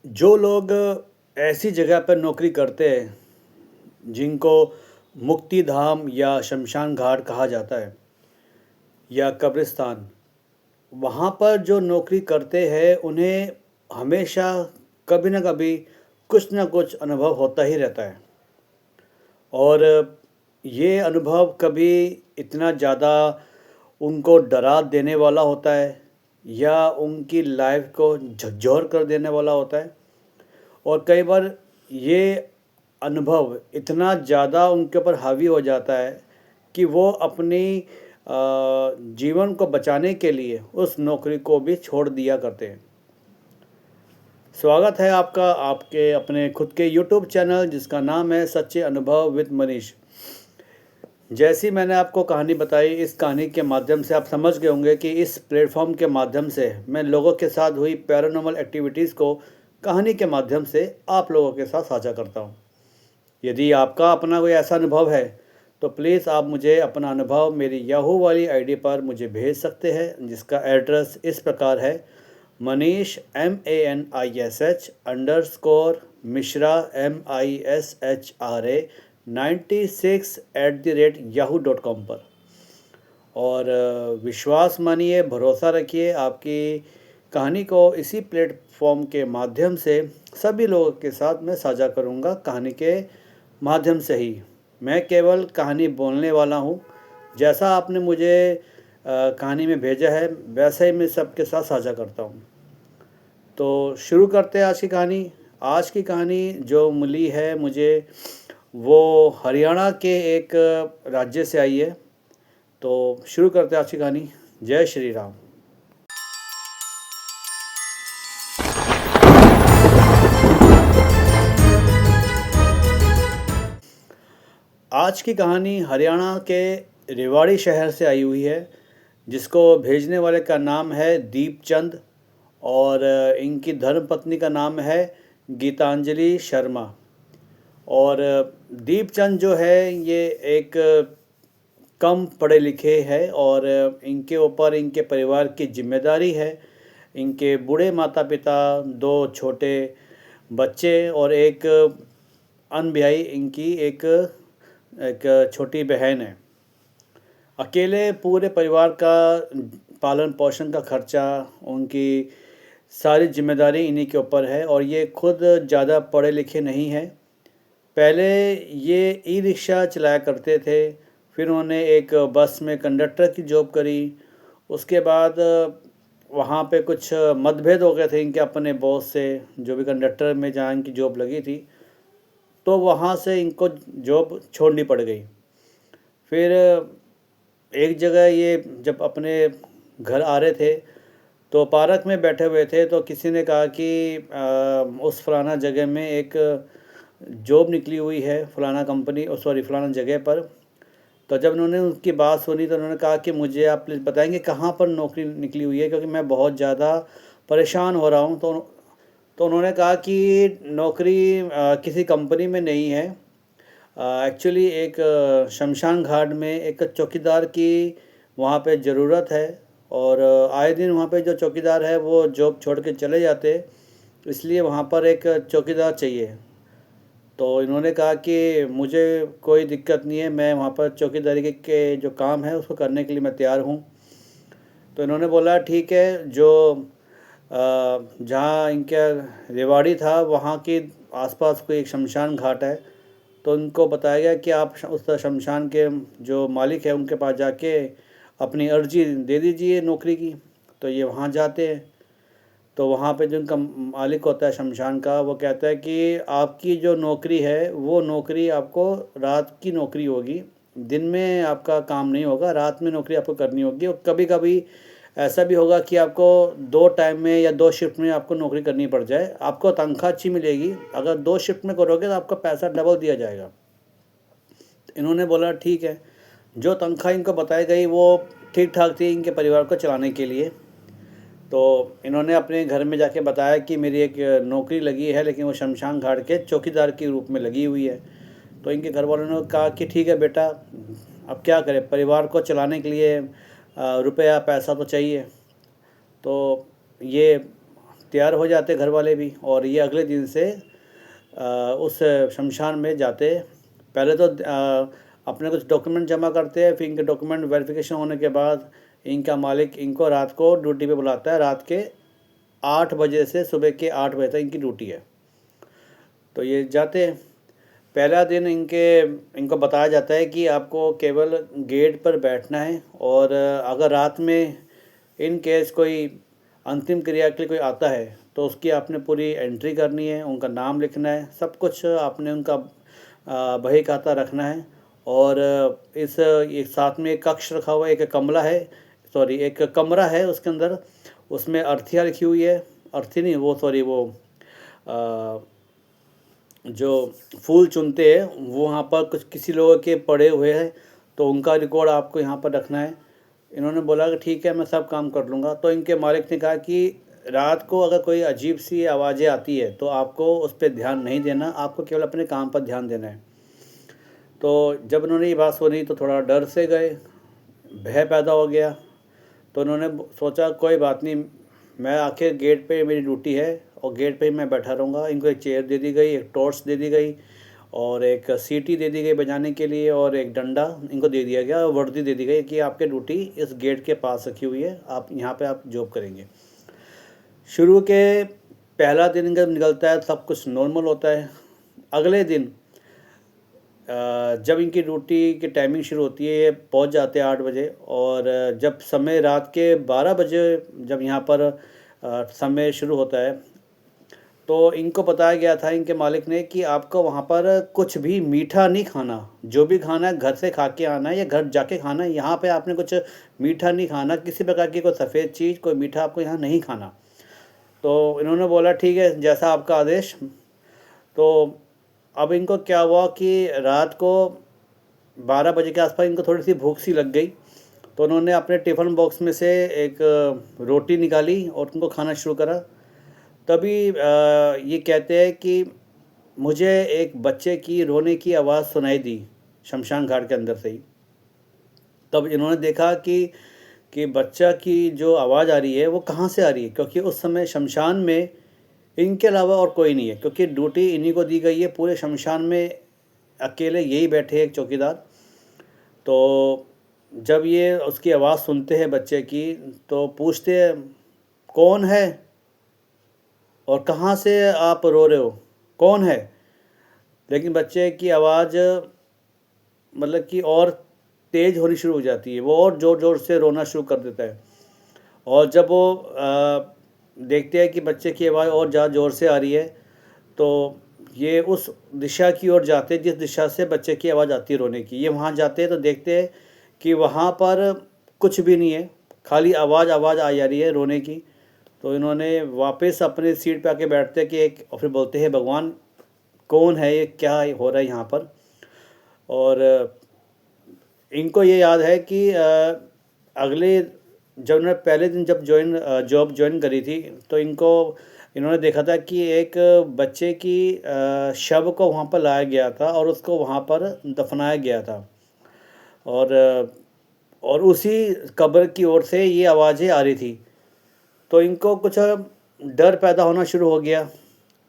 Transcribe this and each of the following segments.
जो लोग ऐसी जगह पर नौकरी करते हैं जिनको मुक्ति धाम या शमशान घाट कहा जाता है या कब्रिस्तान, वहाँ पर जो नौकरी करते हैं उन्हें हमेशा कभी न कभी कुछ न कुछ अनुभव होता ही रहता है। और ये अनुभव कभी इतना ज़्यादा उनको डरा देने वाला होता है या उनकी लाइफ को झकझोर कर देने वाला होता है। और कई बार ये अनुभव इतना ज़्यादा उनके ऊपर हावी हो जाता है कि वो अपनी जीवन को बचाने के लिए उस नौकरी को भी छोड़ दिया करते हैं। स्वागत है आपका आपके अपने खुद के YouTube चैनल जिसका नाम है सच्चे अनुभव विद मनीष। जैसी मैंने आपको कहानी बताई, इस कहानी के माध्यम से आप समझ गए होंगे कि इस प्लेटफॉर्म के माध्यम से मैं लोगों के साथ हुई पैरानॉर्मल एक्टिविटीज़ को कहानी के माध्यम से आप लोगों के साथ साझा करता हूँ। यदि आपका अपना कोई ऐसा अनुभव है तो प्लीज़ आप मुझे अपना अनुभव मेरी याहू वाली आईडी पर मुझे भेज सकते हैं, जिसका एड्रेस इस प्रकार है: मनीष MANISH_Mishra MISHRA 96@yahoo.com पर। और विश्वास मानिए, भरोसा रखिए, आपकी कहानी को इसी प्लेटफॉर्म के माध्यम से सभी लोगों के साथ मैं साझा करूंगा। कहानी के माध्यम से ही मैं केवल कहानी बोलने वाला हूं। जैसा आपने मुझे कहानी में भेजा है वैसा ही मैं सबके साथ साझा करता हूं। तो शुरू करते हैं आज की कहानी। आज की कहानी जो मिली है मुझे वो हरियाणा के एक राज्य से आई है। तो शुरू करते हैं आज की कहानी। जय श्री राम। आज की कहानी हरियाणा के रेवाड़ी शहर से आई हुई है, जिसको भेजने वाले का नाम है दीपचंद और इनकी धर्मपत्नी का नाम है गीतांजलि शर्मा। और दीपचंद जो है ये एक कम पढ़े लिखे हैं और इनके ऊपर इनके परिवार की जिम्मेदारी है। इनके बूढ़े माता पिता, दो छोटे बच्चे और एक अनब्याही इनकी एक छोटी बहन है। अकेले पूरे परिवार का पालन पोषण का खर्चा, उनकी सारी जिम्मेदारी इन्हीं के ऊपर है। और ये खुद ज़्यादा पढ़े लिखे नहीं हैं। पहले ये ई रिक्शा चलाया करते थे, फिर उन्होंने एक बस में कंडक्टर की जॉब करी। उसके बाद वहाँ पे कुछ मतभेद हो गए थे इनके अपने बॉस से, जो भी कंडक्टर में जहाँ इनकी जॉब लगी थी, तो वहाँ से इनको जॉब छोड़नी पड़ गई। फिर एक जगह ये जब अपने घर आ रहे थे तो पार्क में बैठे हुए थे, तो किसी ने कहा कि उस फलाना जगह में एक जॉब निकली हुई है, फलाना कंपनी फलाना जगह पर। तो जब उन्होंने उसकी बात सुनी तो उन्होंने कहा कि मुझे आप प्लीज़ बताएंगे कहाँ पर नौकरी निकली हुई है, क्योंकि मैं बहुत ज़्यादा परेशान हो रहा हूँ। तो उन्होंने कहा कि नौकरी किसी कंपनी में नहीं है। एक्चुअली एक शमशान घाट में एक चौकीदार की वहाँ पे ज़रूरत है। और आए दिन वहाँ पे जो चौकीदार है वो जॉब छोड़ के चले जाते, इसलिए वहाँ पर एक चौकीदार चाहिए। तो इन्होंने कहा कि मुझे कोई दिक्कत नहीं है, मैं वहाँ पर चौकीदारी के जो काम है उसको करने के लिए मैं तैयार हूँ। तो इन्होंने बोला ठीक है, जो जहाँ इनका रेवाड़ी था वहाँ के आसपास कोई एक शमशान घाट है। तो उनको बताया गया कि आप उस शमशान के जो मालिक है उनके पास जाके अपनी अर्जी दे दीजिए नौकरी की। तो ये वहाँ जाते हैं। तो वहाँ पे जो उनका मालिक होता है शमशान का, वो कहता है कि आपकी जो नौकरी है वो नौकरी आपको रात की नौकरी होगी, दिन में आपका काम नहीं होगा, रात में नौकरी आपको करनी होगी। और कभी कभी ऐसा भी होगा कि आपको 2 टाइम में या 2 शिफ्ट में आपको नौकरी करनी पड़ जाए। आपको तनख्वाह अच्छी मिलेगी, अगर 2 शिफ्ट में करोगे तो आपका पैसा डबल दिया जाएगा। इन्होंने बोला ठीक है। जो तनख्वाह इनको बताई गई वो ठीक ठाक थी इनके परिवार को चलाने के लिए। तो इन्होंने अपने घर में जाके बताया कि मेरी एक नौकरी लगी है, लेकिन वो शमशान घाट के चौकीदार के रूप में लगी हुई है। तो इनके घर वालों ने कहा कि ठीक है बेटा, अब क्या करें, परिवार को चलाने के लिए रुपया पैसा तो चाहिए। तो ये तैयार हो जाते घर वाले भी, और ये अगले दिन से उस शमशान में जाते। पहले तो अपने कुछ डॉक्यूमेंट जमा करते हैं, फिर इनके डॉक्यूमेंट वेरिफिकेशन होने के बाद इनका मालिक इनको रात को ड्यूटी पे बुलाता है। रात के 8 बजे से सुबह के 8 बजे तक इनकी ड्यूटी है। तो ये जाते हैं। पहला दिन इनको बताया जाता है कि आपको केवल गेट पर बैठना है, और अगर रात में इन केस कोई अंतिम क्रिया के लिए कोई आता है तो उसकी आपने पूरी एंट्री करनी है, उनका नाम लिखना है, सब कुछ आपने उनका बही खाता रखना है। और एक साथ में एक कक्ष रखा हुआ है, एक कमरा है, सॉरी एक कमरा है उसके अंदर, उसमें अर्थियाँ लिखी हुई है, अर्थी नहीं वो सॉरी वो जो फूल चुनते हैं वो वहाँ पर कुछ किसी लोगों के पड़े हुए हैं, तो उनका रिकॉर्ड आपको यहाँ पर रखना है। इन्होंने बोला कि ठीक है मैं सब काम कर लूँगा। तो इनके मालिक ने कहा कि रात को अगर कोई अजीब सी आवाज़ें आती है तो आपको उस पर ध्यान नहीं देना, आपको केवल अपने काम पर ध्यान देना है। तो जब उन्होंने ये बात सुनी तो थोड़ा डर से गए, भय पैदा हो गया। तो उन्होंने सोचा कोई बात नहीं, मैं आखिर गेट पे मेरी ड्यूटी है और गेट पे ही मैं बैठा रहूँगा। इनको एक चेयर दे दी गई, एक टॉर्च दे दी गई, और एक सीटी दे दी गई बजाने के लिए, और एक डंडा इनको दे दिया गया, और वर्दी दे दी गई कि आपकी ड्यूटी इस गेट के पास रखी हुई है, आप यहाँ पे आप जॉब करेंगे। शुरू के पहला दिन जब निकलता है सब कुछ नॉर्मल होता है। अगले दिन जब इनकी ड्यूटी की टाइमिंग शुरू होती है, ये पहुँच जाते हैं 8 बजे, और जब समय रात के 12 बजे जब यहाँ पर समय शुरू होता है, तो इनको बताया गया था इनके मालिक ने कि आपको वहाँ पर कुछ भी मीठा नहीं खाना, जो भी खाना है घर से खा के आना है या घर जाके खाना है। यहाँ पे आपने कुछ मीठा नहीं खाना, किसी प्रकार की कोई सफ़ेद चीज़, कोई मीठा आपको यहाँ नहीं खाना। तो इन्होंने बोला ठीक है जैसा आपका आदेश। तो अब इनको क्या हुआ कि रात को 12 बजे के आसपास इनको थोड़ी सी भूख सी लग गई, तो उन्होंने अपने टिफ़िन बॉक्स में से एक रोटी निकाली और उनको खाना शुरू करा। तभी ये कहते हैं कि मुझे एक बच्चे की रोने की आवाज़ सुनाई दी शमशान घाट के अंदर से ही। तब इन्होंने देखा कि बच्चा की जो आवाज़ आ रही है वो कहाँ से आ रही है, क्योंकि उस समय शमशान में इनके अलावा और कोई नहीं है, क्योंकि ड्यूटी इन्हीं को दी गई है। पूरे शमशान में अकेले यही बैठे एक चौकीदार। तो जब ये उसकी आवाज़ सुनते हैं बच्चे की, तो पूछते हैं कौन है और कहाँ से आप रो रहे हो, कौन है। लेकिन बच्चे की आवाज़ मतलब कि और तेज़ होनी शुरू हो जाती है, वो और ज़ोर ज़ोर से रोना शुरू कर देता है। और जब वो देखते हैं कि बच्चे की आवाज़ और ज़्यादा ज़ोर से आ रही है, तो ये उस दिशा की ओर जाते हैं जिस दिशा से बच्चे की आवाज़ आती है रोने की। ये वहाँ जाते हैं तो देखते हैं कि वहाँ पर कुछ भी नहीं है, खाली आवाज़ आ जा रही है रोने की। तो इन्होंने वापस अपनी सीट पे आके बैठते हैं कि और फिर बोलते हैं भगवान कौन है ये, क्या हो रहा है यहाँ पर। और इनको ये याद है कि अगले जब उन्होंने पहले दिन जब जॉब ज्वाइन करी थी, तो इन्होंने देखा था कि एक बच्चे की शव को वहाँ पर लाया गया था और उसको वहाँ पर दफनाया गया था, और उसी कब्र की ओर से ये आवाज़ें आ रही थी। तो इनको कुछ डर पैदा होना शुरू हो गया।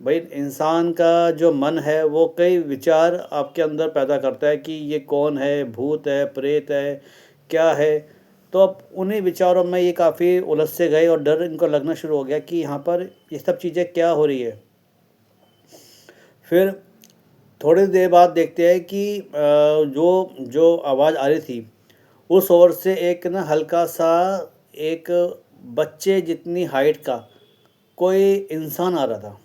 भाई इंसान का जो मन है वो कई विचार आपके अंदर पैदा करता है कि ये कौन है, भूत है, प्रेत है, क्या है। तो अब उन्हीं विचारों में ये काफ़ी उलझ से गए और डर इनको लगना शुरू हो गया कि यहाँ पर ये सब चीज़ें क्या हो रही है। फिर थोड़ी देर बाद देखते हैं कि जो आवाज़ आ रही थी उस ओर से एक ना हल्का सा एक बच्चे जितनी हाइट का कोई इंसान आ रहा था।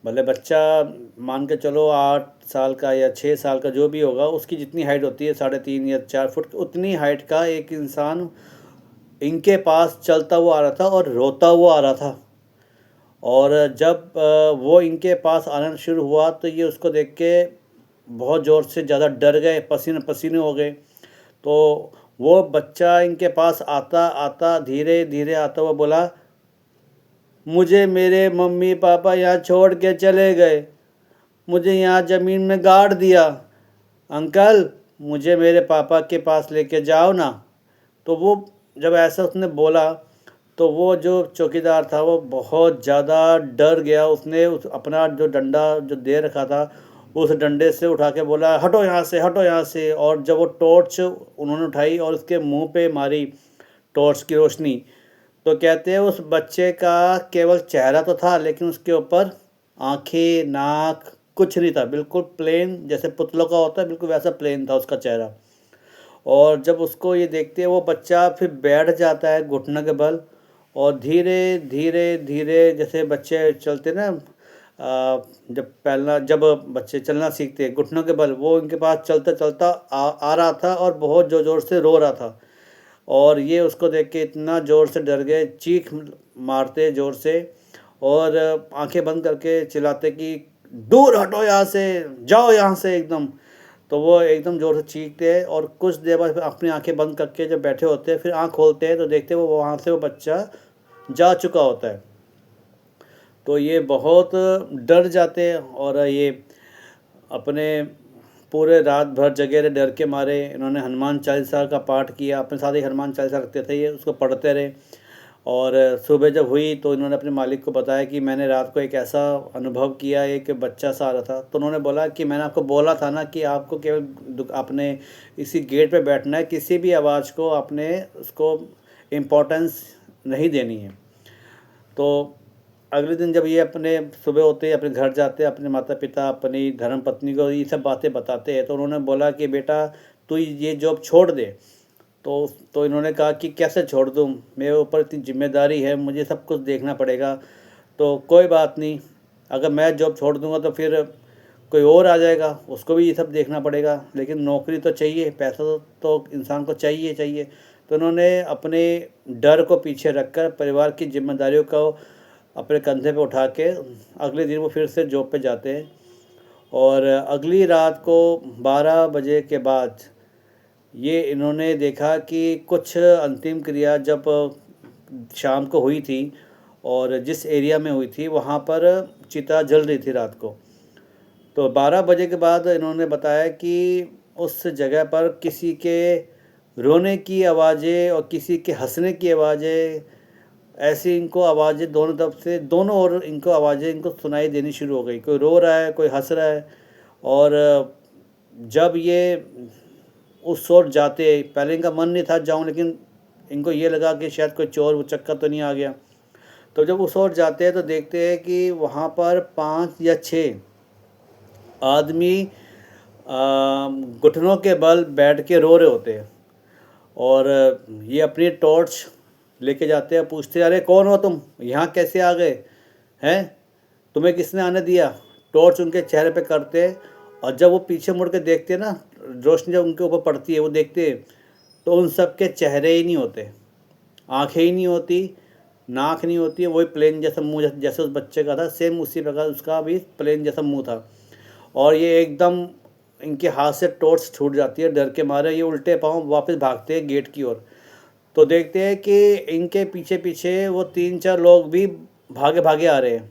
भले बच्चा मान के चलो 8 साल का या 6 साल का जो भी होगा, उसकी जितनी हाइट होती है 3.5 या 4 फुट, उतनी हाइट का एक इंसान इनके पास चलता हुआ आ रहा था और रोता हुआ आ रहा था। और जब वो इनके पास आना शुरू हुआ तो ये उसको देख के बहुत ज़ोर से ज़्यादा डर गए, पसीने पसीने हो गए। तो वो बच्चा इनके पास आता आता धीरे धीरे आता हुआ बोला, मुझे मेरे मम्मी पापा यहाँ छोड़ के चले गए, मुझे यहाँ ज़मीन में गाड़ दिया, अंकल मुझे मेरे पापा के पास लेके जाओ ना। तो वो जब ऐसा उसने बोला तो वो जो चौकीदार था वो बहुत ज़्यादा डर गया। उसने अपना जो डंडा जो दे रखा था उस डंडे से उठा के बोला, हटो यहाँ से, हटो यहाँ से। और जब वो टॉर्च उन्होंने उठाई और उसके मुंह पे मारी टॉर्च की रोशनी, तो कहते हैं उस बच्चे का केवल चेहरा तो था, लेकिन उसके ऊपर आंखें, नाक कुछ नहीं था, बिल्कुल प्लेन, जैसे पुतलों का होता है बिल्कुल वैसा प्लेन था उसका चेहरा। और जब उसको ये देखते हैं वो बच्चा फिर बैठ जाता है घुटनों के बल, और धीरे धीरे धीरे जैसे बच्चे चलते ना, जब बच्चे चलना सीखते हैं घुटनों के बल, वो इनके पास चलता चलता आ रहा था और बहुत ज़ोर ज़ोर से रो रहा था। और ये उसको देख के इतना ज़ोर से डर गए, चीख मारते ज़ोर से और आंखें बंद करके चिल्लाते कि दूर हटो यहाँ से, जाओ यहाँ से एकदम। तो वो एकदम ज़ोर से चीखते हैं और कुछ देर बाद फिर अपनी आंखें बंद करके जब बैठे होते हैं, फिर आँख खोलते हैं तो देखते हैं वो वहाँ से वो बच्चा जा चुका होता है। तो ये बहुत डर जाते हैं और ये अपने पूरे रात भर जगे रहे डर के मारे। इन्होंने हनुमान चालीसा का पाठ किया, अपने साथ ही हनुमान चालीसा रखते थे, ये उसको पढ़ते रहे। और सुबह जब हुई तो इन्होंने अपने मालिक को बताया कि मैंने रात को एक ऐसा अनुभव किया, एक बच्चा सा आ रहा था। तो उन्होंने बोला कि मैंने आपको बोला था ना कि आपको केवल अपने इसी गेट पे बैठना है, किसी भी आवाज़ को आपने उसको इम्पोर्टेंस नहीं देनी है। तो अगले दिन जब ये अपने सुबह होते ही अपने घर जाते हैं, अपने माता पिता, अपनी धर्म पत्नी को ये सब बातें बताते हैं, तो उन्होंने बोला कि बेटा तू ये जॉब छोड़ दे। तो इन्होंने कहा कि कैसे छोड़ दूँ, मेरे ऊपर इतनी जिम्मेदारी है, मुझे सब कुछ देखना पड़ेगा। तो कोई बात नहीं, अगर मैं जॉब छोड़ दूँगा तो फिर कोई और आ जाएगा, उसको भी ये सब देखना पड़ेगा, लेकिन नौकरी तो चाहिए, पैसा तो इंसान को चाहिए चाहिए। तो उन्होंने अपने डर को पीछे रखकर परिवार की जिम्मेदारियों को अपने कंधे पे उठा के अगले दिन वो फिर से जॉब पे जाते हैं। और अगली रात को 12 बजे के बाद ये इन्होंने देखा कि कुछ अंतिम क्रिया जब शाम को हुई थी और जिस एरिया में हुई थी वहाँ पर चिता जल रही थी रात को। तो 12 बजे के बाद इन्होंने बताया कि उस जगह पर किसी के रोने की आवाज़ें और किसी के हंसने की आवाज़ें, ऐसी इनको आवाज़ें दोनों तरफ से, दोनों ओर इनको आवाज़ें इनको सुनाई देनी शुरू हो गई। कोई रो रहा है, कोई हंस रहा है। और जब ये उस ओर जाते, पहले इनका मन नहीं था जाऊं, लेकिन इनको ये लगा कि शायद कोई चोर उचक्का तो नहीं आ गया। तो जब उस ओर जाते हैं तो देखते हैं कि वहाँ पर 5 या 6 आदमी घुटनों के बल बैठ के रो रहे होते हैं। और ये अपनी टॉर्च लेके जाते हैं, पूछते हैं अरे कौन हो तुम, यहाँ कैसे आ गए हैं, तुम्हें किसने आने दिया। टॉर्च उनके चेहरे पे करते हैं और जब वो पीछे मुड़ के देखते हैं ना, रोशनी जब उनके ऊपर पड़ती है, वो देखते हैं तो उन सब के चेहरे ही नहीं होते, आंखें ही नहीं होती, नाक नहीं होती है, वही प्लेन जैसा मुंह जैसे उस बच्चे का था, सेम उसी प्रकार उसका भी प्लेन जैसा मुंह था। और ये एकदम इनके हाथ से टॉर्च छूट जाती है, डर के मारे ये उल्टे पाँव वापस भागते हैं गेट की ओर। तो देखते हैं कि इनके पीछे पीछे वो 3-4 लोग भी भागे भागे आ रहे हैं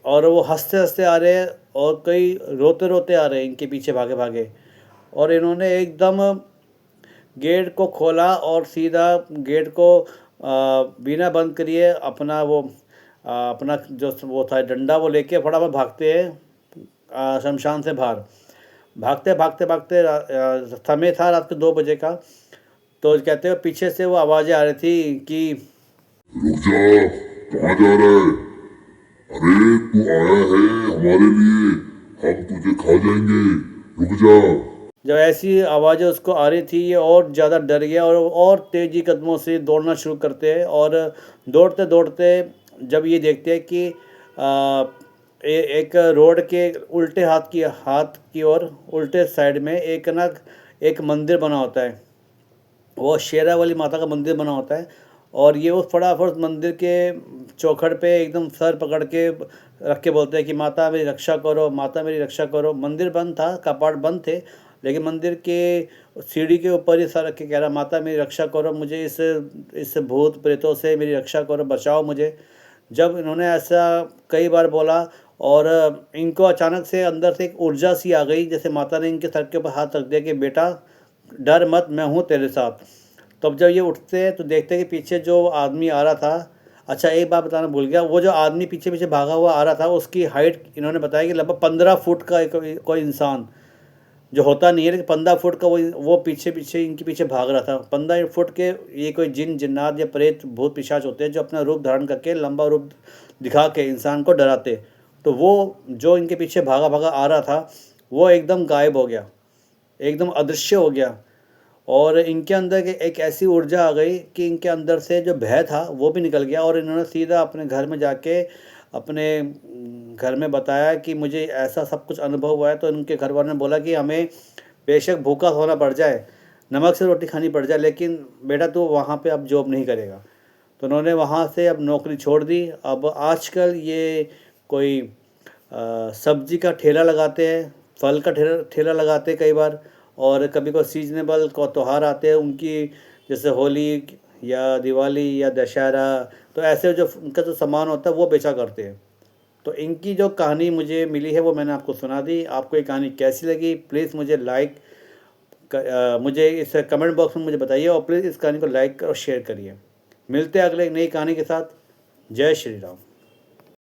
और वो हंसते हंसते आ रहे हैं और कई रोते रोते आ रहे हैं इनके पीछे भागे भागे। और इन्होंने एकदम गेट को खोला और सीधा गेट को बिना बंद करिए अपना जो वो था डंडा वो लेके फटाफट भागते हैं शमशान से बाहर। भागते भागते भागते समय था रात के 2 बजे का। तो कहते हैं पीछे से वो आवाज़ें आ रही थी कि रुक जा, कहाँ जा रहा है? अरे तू आया है हमारे लिए, हम तुझे खा जाएंगे, रुक जा। जब ऐसी आवाज़ें उसको आ रही थी ये और ज़्यादा डर गया और तेज़ी कदमों से दौड़ना शुरू करते हैं। और दौड़ते दौड़ते जब ये देखते हैं कि एक रोड के उल्टे हाथ की ओर उल्टे साइड में एक मंदिर बना होता है, वो शेरावाली माता का मंदिर बना होता है। और ये उस फटाफट मंदिर के चौखट पे एकदम सर पकड़ के रख के बोलते हैं कि माता मेरी रक्षा करो, माता मेरी रक्षा करो। मंदिर बंद था, कपाट बंद थे, लेकिन मंदिर के सीढ़ी के ऊपर ही सर रख के कह रहा माता मेरी रक्षा करो, मुझे इस भूत प्रेतों से मेरी रक्षा करो, बचाओ मुझे। जब इन्होंने ऐसा कई बार बोला और इनको अचानक से अंदर से एक ऊर्जा सी आ गई, जैसे माता ने इनके सर के ऊपर हाथ रख दिया कि बेटा डर मत, मैं हूँ तेरे साथ। तो अब जब ये उठते हैं तो देखते हैं कि पीछे जो आदमी आ रहा था, अच्छा एक बात बताना भूल गया, वो जो आदमी पीछे पीछे भागा हुआ आ रहा था उसकी हाइट इन्होंने बताया कि लगभग 15 फुट का कोई इंसान, जो होता नहीं है लेकिन 15 फुट का वो पीछे पीछे इनके पीछे भाग रहा था। 15 फुट के ये कोई जिन जिन्नात या प्रेत भूत पिशाच होते हैं जो अपना रूप धारण करके लंबा रूप दिखा के इंसान को डराते। तो वो जो इनके पीछे भागा भागा आ रहा था वो एकदम गायब हो गया, एकदम अदृश्य हो गया, और इनके अंदर एक ऐसी ऊर्जा आ गई कि इनके अंदर से जो भय था वो भी निकल गया। और इन्होंने सीधा अपने घर में जाके अपने घर में बताया कि मुझे ऐसा सब कुछ अनुभव हुआ है। तो उनके घर वालों ने बोला कि हमें बेशक भूखा होना पड़ जाए, नमक से रोटी खानी पड़ जाए, लेकिन बेटा तू वहाँ पे अब जॉब नहीं करेगा। तो उन्होंने वहाँ से अब नौकरी छोड़ दी। अब आजकल ये कोई सब्जी का ठेला लगाते हैं, फल का ठेला लगाते हैं कई बार, और कभी कोई सीजनेबल को त्यौहार आते हैं उनकी, जैसे होली या दिवाली या दशहरा, तो ऐसे जो उनका जो सामान होता है वो बेचा करते हैं। तो इनकी जो कहानी मुझे मिली है वो मैंने आपको सुना दी। आपको ये कहानी कैसी लगी प्लीज़ मुझे मुझे इस कमेंट बॉक्स में मुझे बताइए, और प्लीज़ इस कहानी को लाइक और शेयर करिए। मिलते हैं अगले एक नई कहानी के साथ। जय श्री राम।